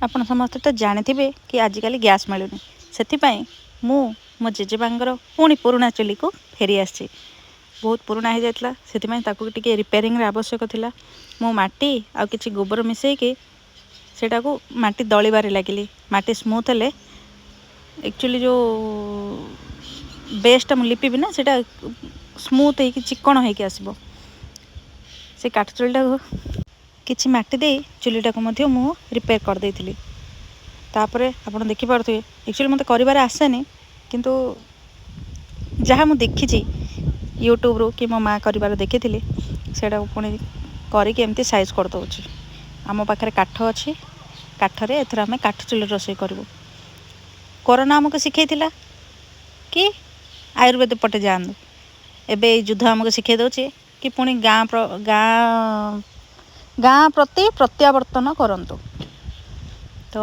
ଆପଣ ସମସ୍ତେ ତ ଜାଣିଥିବେ କି ଆଜିକାଲି ଗ୍ୟାସ୍ ମିଳୁନି, ସେଥିପାଇଁ ମୁଁ ମୋ ଜେଜେବାଙ୍କର ପୁଣି ପୁରୁଣା ଚୁଲିକୁ ଫେରି ଆସିଛି। ବହୁତ ପୁରୁଣା ହେଇଯାଇଥିଲା, ସେଥିପାଇଁ ତାକୁ ଟିକେ ରିପେୟାରିଂର ଆବଶ୍ୟକ ଥିଲା। ମୁଁ ମାଟି ଆଉ କିଛି ଗୋବର ମିଶାଇକି ସେଇଟାକୁ ମାଟି ଦଳିବାରେ ଲାଗିଲି। ମାଟି ସ୍ମୁଥ୍ ହେଲେ ଆକ୍ଚୁଆଲି ଯେଉଁ ବେସ୍ଟା ମୁଁ ଲିପିବି ନା, ସେଇଟା ସ୍ମୁଥ୍ ହେଇକି ଚିକ୍କଣ ହେଇକି ଆସିବ। ସେ କାଠ ଚୁଲିଟାକୁ କିଛି ମାଟି ଦେଇ ଚୁଲିଟାକୁ ମଧ୍ୟ ମୁଁ ରିପେୟାର କରିଦେଇଥିଲି। ତାପରେ ଆପଣ ଦେଖିପାରୁଥିବେ, ଆକ୍ଚୁଆଲି ମୋତେ କରିବାରେ ଆସେନି, କିନ୍ତୁ ଯାହା ମୁଁ ଦେଖିଛି ୟୁଟ୍ୟୁବରୁ କି ମୋ ମାଆ କରିବାର ଦେଖିଥିଲି, ସେଇଟାକୁ ପୁଣି କରିକି ଏମିତି ସାଇଜ୍ କରିଦେଉଛି। ଆମ ପାଖରେ କାଠ ଅଛି, କାଠରେ ଏଥର ଆମେ କାଠ ଚୁଲିରେ ରୋଷେଇ କରିବୁ। କରୋନା ଆମକୁ ଶିଖେଇଥିଲା କି ଆୟୁର୍ବେଦ ପଟେ ଯାଆନ୍ତୁ। ଏବେ ଏଇ ଯୁଦ୍ଧ ଆମକୁ ଶିଖେଇ ଦେଉଛି କି ପୁଣି ଗାଁ ପ୍ରତି ପ୍ରତ୍ୟାବର୍ତ୍ତନ କରନ୍ତୁ। ତ